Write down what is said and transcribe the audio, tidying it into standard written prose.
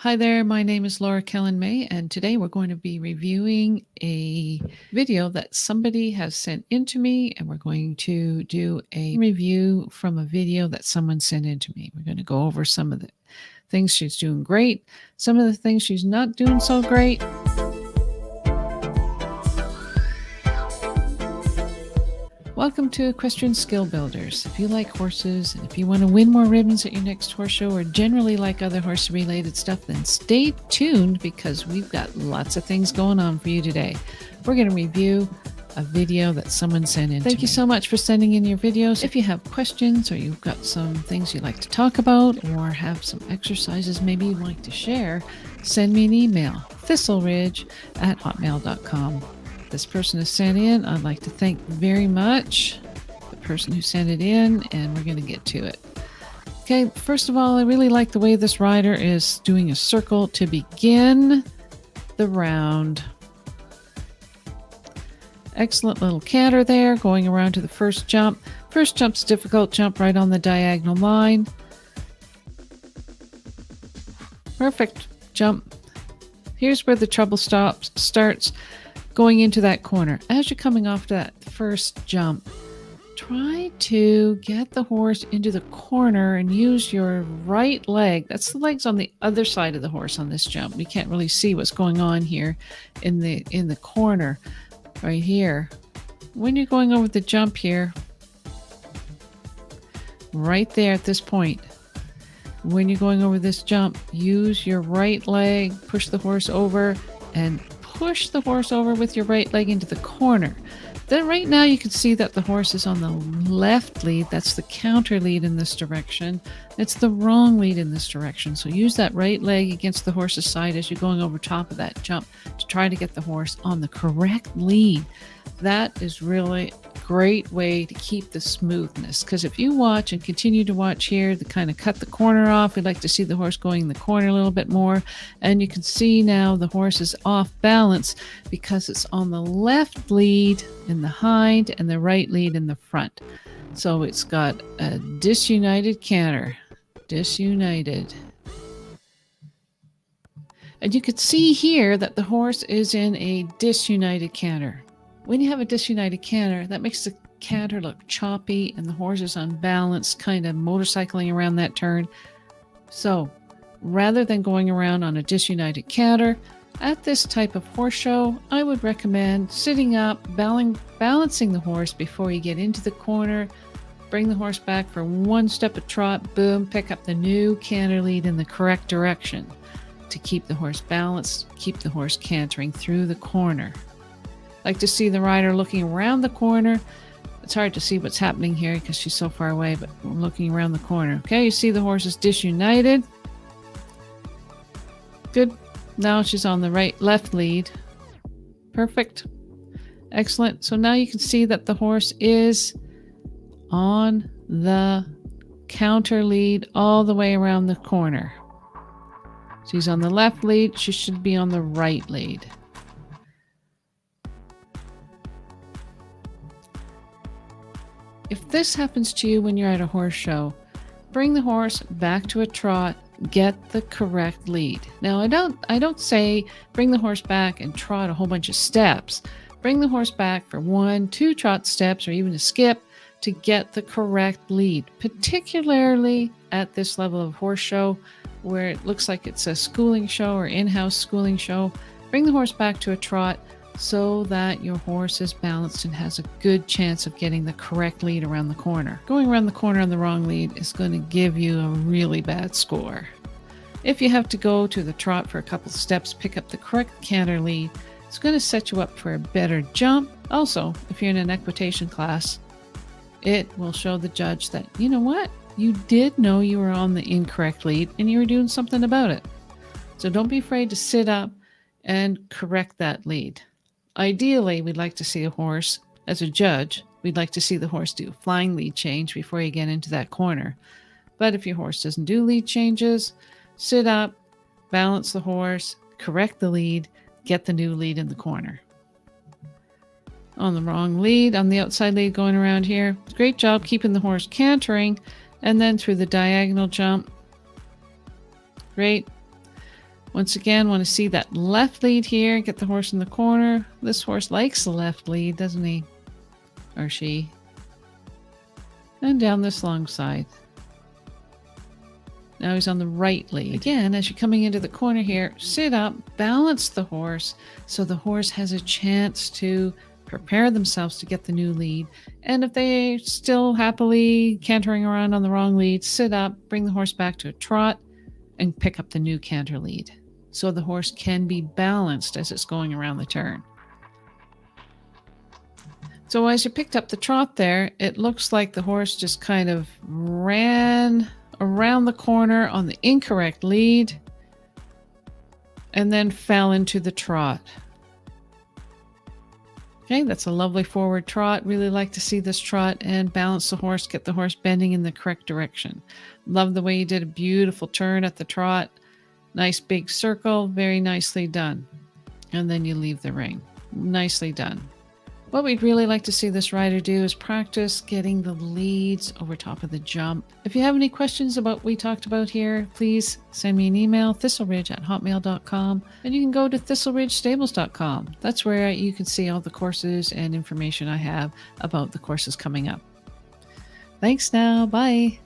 Hi there, my name is Laura Kelland-May, and today we're going to be reviewing a video that somebody has sent in to me, and we're going to do a review from a video that someone sent in to me. We're going to go over some of the things she's doing great, some of the things she's not doing so great. Welcome to Equestrian Skill Builders. If you like horses and if you want to win more ribbons at your next horse show or generally like other horse-related stuff, then stay tuned because we've got lots of things going on for you today. We're going to review a video that someone sent in. Thank you so much for sending in your videos. If you have questions or you've got some things you'd like to talk about or have some exercises maybe you'd like to share, send me an email, thistleridge@hotmail.com. This person has sent in. I'd like to thank very much the person who sent it in, and we're going to get to it. Okay, first of all, I really like the way this rider is doing a circle to begin the round. Excellent little canter there, going around to the first jump. First jump's difficult, jump right on the diagonal line. Perfect jump. Here's where the trouble starts. Going into that corner. As you're coming off that first jump, try to get the horse into the corner and use your right leg. That's the legs on the other side of the horse on this jump. We can't really see what's going on here in the corner right here. When you're going over the jump here, right there at this point, when you're going over this jump, use your right leg, push the horse over, and push the horse over with your right leg into the corner. Then right now you can see that the horse is on the left lead. That's the counter lead in this direction. It's the wrong lead in this direction. So use that right leg against the horse's side as you're going over top of that jump to try to get the horse on the correct lead. That is really a great way to keep the smoothness, because if you watch and continue to watch here, to kind of cut the corner off, we'd like to see the horse going in the corner a little bit more, and you can see now the horse is off balance because it's on the left lead in the hind and the right lead in the front. So it's got a disunited canter. Disunited. And you can see here that the horse is in a disunited canter. When you have a disunited canter, that makes the canter look choppy and the horse is unbalanced, kind of motorcycling around that turn. So rather than going around on a disunited canter, at this type of horse show, I would recommend sitting up, balancing the horse before you get into the corner. Bring the horse back for one step of trot, boom, pick up the new canter lead in the correct direction to keep the horse balanced, keep the horse cantering through the corner. Like to see the rider looking around the corner. It's hard to see what's happening here because she's so far away, but we're looking around the corner. Okay, you see the horse is disunited. Good. Now she's on the left lead. Perfect. Excellent. So now you can see that the horse is on the counter lead all the way around the corner. She's on the left lead. She should be on the right lead. If this happens to you when you're at a horse show, bring the horse back to a trot, get the correct lead. Now, I don't say bring the horse back and trot a whole bunch of steps. Bring the horse back for 1, 2 trot steps or even a skip to get the correct lead, particularly at this level of horse show where it looks like it's a schooling show or in-house schooling show. Bring the horse back to a trot so that your horse is balanced and has a good chance of getting the correct lead around the corner. Going around the corner on the wrong lead is going to give you a really bad score. If you have to go to the trot for a couple steps, pick up the correct canter lead, it's going to set you up for a better jump. Also, if you're in an equitation class, it will show the judge that, you know what, you did know you were on the incorrect lead and you were doing something about it. So don't be afraid to sit up and correct that lead. Ideally, we'd like to see a horse, as a judge, we'd like to see the horse do a flying lead change before you get into that corner. But if your horse doesn't do lead changes, sit up, balance the horse, correct the lead, get the new lead in the corner. On the wrong lead, on the outside lead going around here. Great job keeping the horse cantering, and then through the diagonal jump. Great. Once again, want to see that left lead here. Get the horse in the corner. This horse likes the left lead, doesn't he? Or she. And down this long side. Now he's on the right lead. Again, as you're coming into the corner here, sit up, balance the horse so the horse has a chance to prepare themselves to get the new lead. And if they're still happily cantering around on the wrong lead, sit up, bring the horse back to a trot, and pick up the new canter lead. So the horse can be balanced as it's going around the turn. So as you picked up the trot there, it looks like the horse just kind of ran around the corner on the incorrect lead and then fell into the trot. Okay, that's a lovely forward trot. Really like to see this trot and balance the horse, get the horse bending in the correct direction. Love the way you did a beautiful turn at the trot. Nice big circle, very nicely done. And then you leave the ring. Nicely done. What we'd really like to see this rider do is practice getting the leads over top of the jump. If you have any questions about what we talked about here, please send me an email, thistleridge@hotmail.com, and you can go to thistleridgestables.com. That's where you can see all the courses and information I have about the courses coming up. Thanks now. Bye.